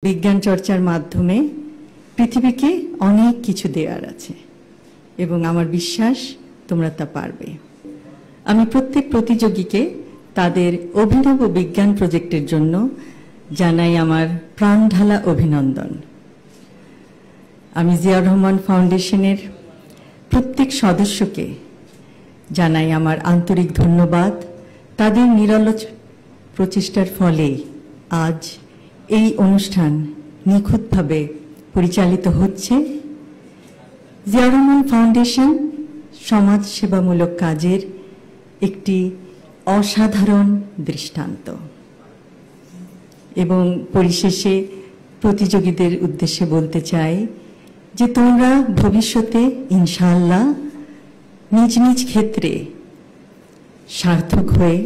বিজ্ঞান চর্চার মাধ্যমে পৃথিবীকে অনেক কিছু দেওয়ার আছে এবং আমার বিশ্বাস তোমরা তা পারবে। আমি প্রত্যেক প্রতিযোগীকে তাদের অভিনব বিজ্ঞান প্রজেক্টের জন্য জানাই আমার প্রাণঢালা অভিনন্দন। আমি জিয়াউর রহমান ফাউন্ডেশনের প্রত্যেক সদস্যকে জানাই আমার আন্তরিক ধন্যবাদ। তাদের নিরলস প্রচেষ্টার ফলে আজ এই অনুষ্ঠান নিখুঁতভাবে পরিচালিত হচ্ছে। জিয়াউর রহমান ফাউন্ডেশন সমাজ সেবামূলক কাজের একটি অসাধারণ দৃষ্টান্ত এবং পরিশেষে প্রতিযোগীদের উদ্দেশ্যে বলতে চাই যে তোমরা ভবিষ্যতে ইনশাআল্লাহ নিজ নিজ ক্ষেত্রে সার্থক হয়ে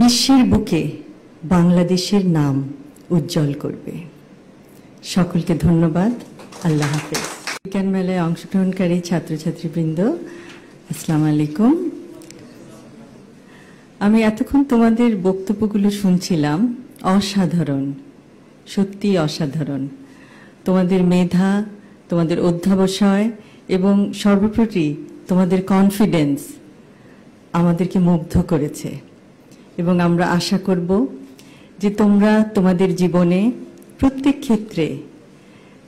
বিশ্বের বুকে বাংলাদেশের নাম উজ্জ্বল করবে। সকলকে ধন্যবাদ। আল্লাহ হাফেজ। বিজ্ঞান মেলায় অংশগ্রহণকারী ছাত্রছাত্রীবৃন্দ, আসসালামু আলাইকুম। আমি এতক্ষণ তোমাদের বক্তব্যগুলো শুনছিলাম। অসাধারণ, সত্যি অসাধারণ। তোমাদের মেধা, তোমাদের অধ্যবসায় এবং সর্বোপরি তোমাদের কনফিডেন্স আমাদেরকে মুগ্ধ করেছে এবং আমরা আশা করব যে তোমরা তোমাদের জীবনে প্রত্যেক ক্ষেত্রে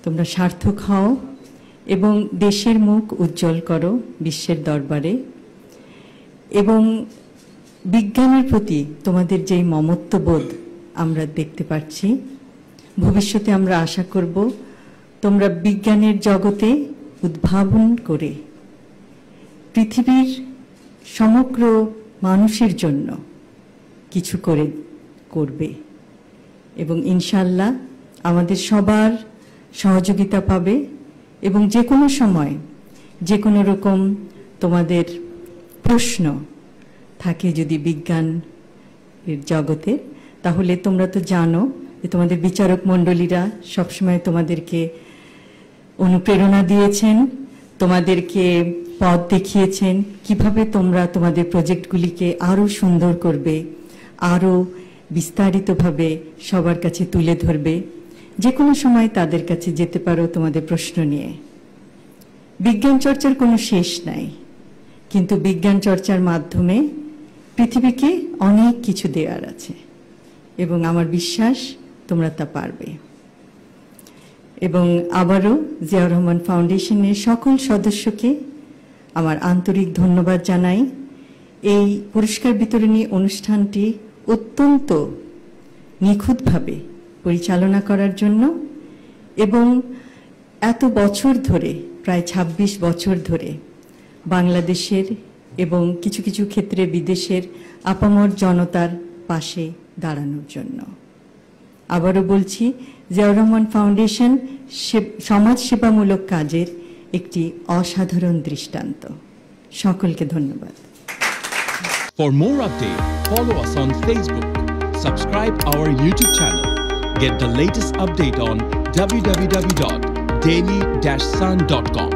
তোমরা সার্থক হও এবং দেশের মুখ উজ্জ্বল করো বিশ্বের দরবারে। এবং বিজ্ঞানের প্রতি তোমাদের যেই মমত্ববোধ আমরা দেখতে পাচ্ছি, ভবিষ্যতে আমরা আশা করব তোমরা বিজ্ঞানের জগতে উদ্ভাবন করে পৃথিবীর সমগ্র মানুষের জন্য কিছু করবে এবং ইনশাআল্লাহ আমাদের সবার সহযোগিতা পাবে। এবং যে কোনো সময় যে কোনো রকম তোমাদের প্রশ্ন থাকে যদি বিজ্ঞানের জগতে, তাহলে তোমরা তো জানো যে তোমাদের বিচারক মণ্ডলীরা সবসময় তোমাদেরকে অনুপ্রেরণা দিয়েছেন, তোমাদেরকে পথ দেখিয়েছেন কিভাবে তোমরা তোমাদের প্রজেক্টগুলিকে আরও সুন্দর করবে, আরও বিস্তারিতভাবে সবার কাছে তুলে ধরবে। যে কোনো সময় তাদের কাছে যেতে পারো তোমাদের প্রশ্ন নিয়ে। বিজ্ঞান চর্চার কোনো শেষ নাই, কিন্তু বিজ্ঞান চর্চার মাধ্যমে পৃথিবীকে অনেক কিছু দেওয়ার আছে এবং আমার বিশ্বাস তোমরা তা পারবে। এবং আবারও জিয়াউর রহমান ফাউন্ডেশনের সকল সদস্যকে আমার আন্তরিক ধন্যবাদ জানাই এই পুরস্কার বিতরণী অনুষ্ঠানটি অত্যন্ত নিখুঁতভাবে পরিচালনা করার জন্য এবং এত বছর ধরে, প্রায় ২৬ বছর ধরে বাংলাদেশের এবং কিছু কিছু ক্ষেত্রে বিদেশের আপামর জনতার পাশে দাঁড়ানোর জন্য। আবারও বলছি, জিয়াউর রহমান ফাউন্ডেশন সমাজ সেবামূলক কাজের একটি অসাধারণ দৃষ্টান্ত। সকলকে ধন্যবাদ। For more updates, follow us on Facebook, subscribe our YouTube channel, get the latest update on www.daily-sun.com.